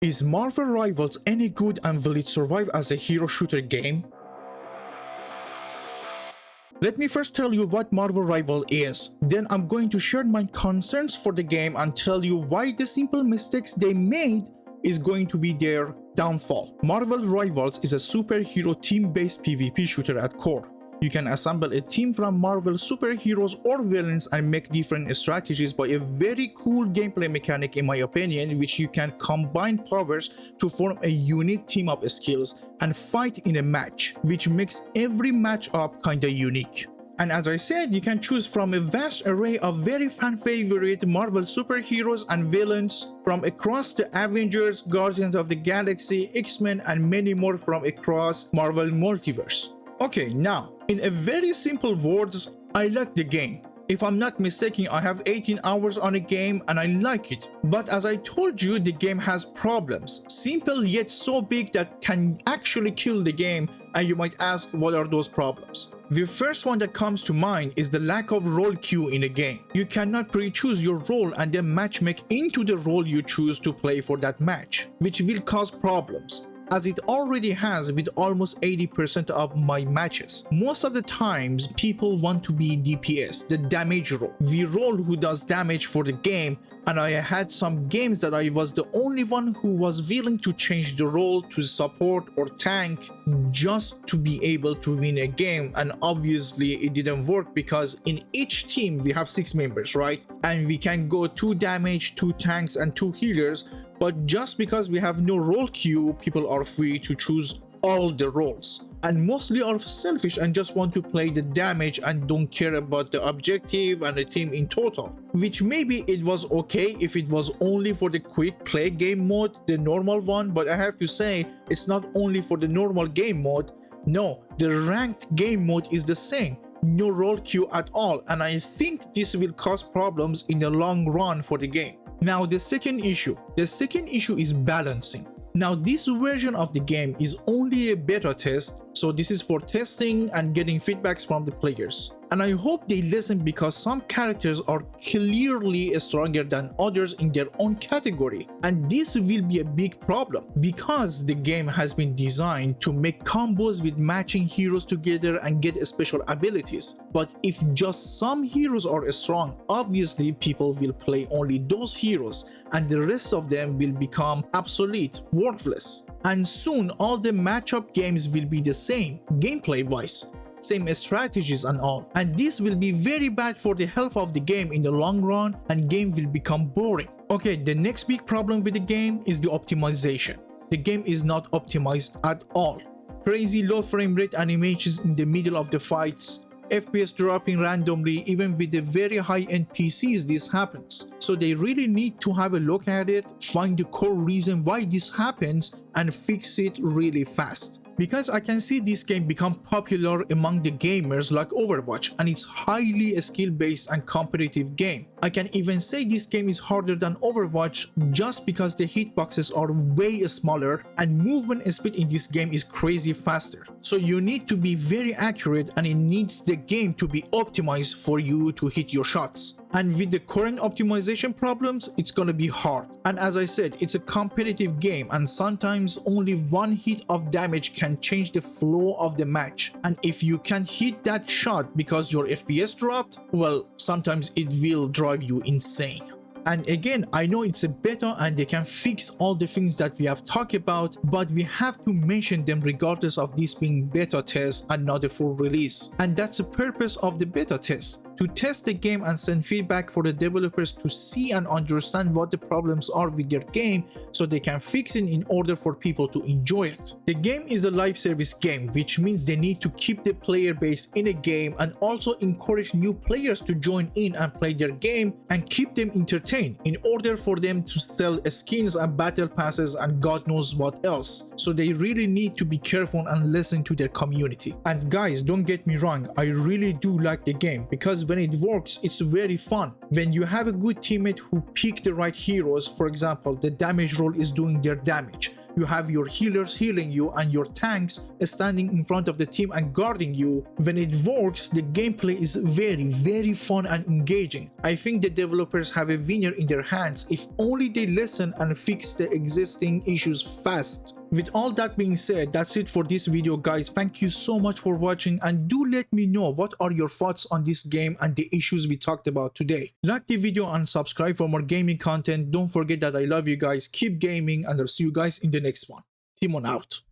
Is Marvel Rivals any good and will it survive as a hero shooter game? Let me first tell you what Marvel Rival is, then I'm going to share my concerns for the game and tell you why the simple mistakes they made is going to be their downfall. Marvel Rivals is a superhero team-based PvP shooter at core. You can assemble a team from Marvel superheroes or villains and make different strategies by a very cool gameplay mechanic in my opinion, which you can combine powers to form a unique team of skills and fight in a match, which makes every matchup kinda unique. And as I said, you can choose from a vast array of very fan-favorite Marvel superheroes and villains from across the Avengers, Guardians of the Galaxy, X-Men, and many more from across Marvel Multiverse. Okay, now, in a very simple words, I like the game. If I'm not mistaken, I have 18 hours on a game and I like it. But as I told you, the game has problems. Simple yet so big that can actually kill the game, and you might ask what are those problems. The first one that comes to mind is the lack of role queue in a game. You cannot pre-choose your role and then matchmake into the role you choose to play for that match, which will cause problems, as it already has with almost 80% of my matches. Most of the times, people want to be DPS, the damage role, the role who does damage for the game, and I had some games that I was the only one who was willing to change the role to support or tank just to be able to win a game, and obviously it didn't work because in each team we have 6 members, right? And we can go 2 damage, 2 tanks, and 2 healers. But just because we have no role queue, people are free to choose all the roles, and mostly are selfish and just want to play the damage and don't care about the objective and the team in total. Which maybe it was okay if it was only for the quick play game mode, the normal one, but I have to say it's not only for the normal game mode. No, the ranked game mode is the same. No role queue at all, and I think this will cause problems in the long run for the game. Now the second issue is balancing. Now this version of the game is only a beta test, so this is for testing and getting feedbacks from the players. And I hope they listen because some characters are clearly stronger than others in their own category. And this will be a big problem because the game has been designed to make combos with matching heroes together and get special abilities. But if just some heroes are strong, obviously people will play only those heroes and the rest of them will become obsolete, worthless. And soon all the matchup games will be the same gameplay wise, same strategies and all, and this will be very bad for the health of the game in the long run, and game will become boring. Okay, the next big problem with the game is the optimization. The game is not optimized at all. Crazy low frame rate animations in the middle of the fights, FPS dropping randomly, even with the very high-end PCs this happens. So they really need to have a look at it, find the core reason why this happens, and fix it really fast. Because I can see this game become popular among the gamers like Overwatch, and it's highly skill-based and competitive game. I can even say this game is harder than Overwatch just because the hitboxes are way smaller and movement speed in this game is crazy faster. So you need to be very accurate and it needs the game to be optimized for you to hit your shots. And with the current optimization problems, it's gonna be hard. And as I said, it's a competitive game and sometimes only one hit of damage can change the flow of the match. And if you can't hit that shot because your FPS dropped, well, sometimes it will drive you insane. And again, I know it's a beta and they can fix all the things that we have talked about, but we have to mention them regardless of this being beta test and not a full release. And that's the purpose of the beta test, to test the game and send feedback for the developers to see and understand what the problems are with their game so they can fix it in order for people to enjoy it. The game is a live service game, which means they need to keep the player base in a game and also encourage new players to join in and play their game and keep them entertained in order for them to sell skins and battle passes and God knows what else. So they really need to be careful and listen to their community. And guys, don't get me wrong, I really do like the game because when it works, it's very fun. When you have a good teammate who pick the right heroes, for example, the damage role is doing their damage, You have your healers healing you and your tanks standing in front of the team and guarding you. When it works, the gameplay is very fun and engaging. I think the developers have a winner in their hands if only they listen and fix the existing issues fast. With all that being said, that's it for this video guys. Thank you so much for watching, and do let me know what are your thoughts on this game and the issues we talked about today. Like the video and subscribe for more gaming content. Don't forget that I love you guys. Keep gaming, and I'll see you guys in the next one. Timon out.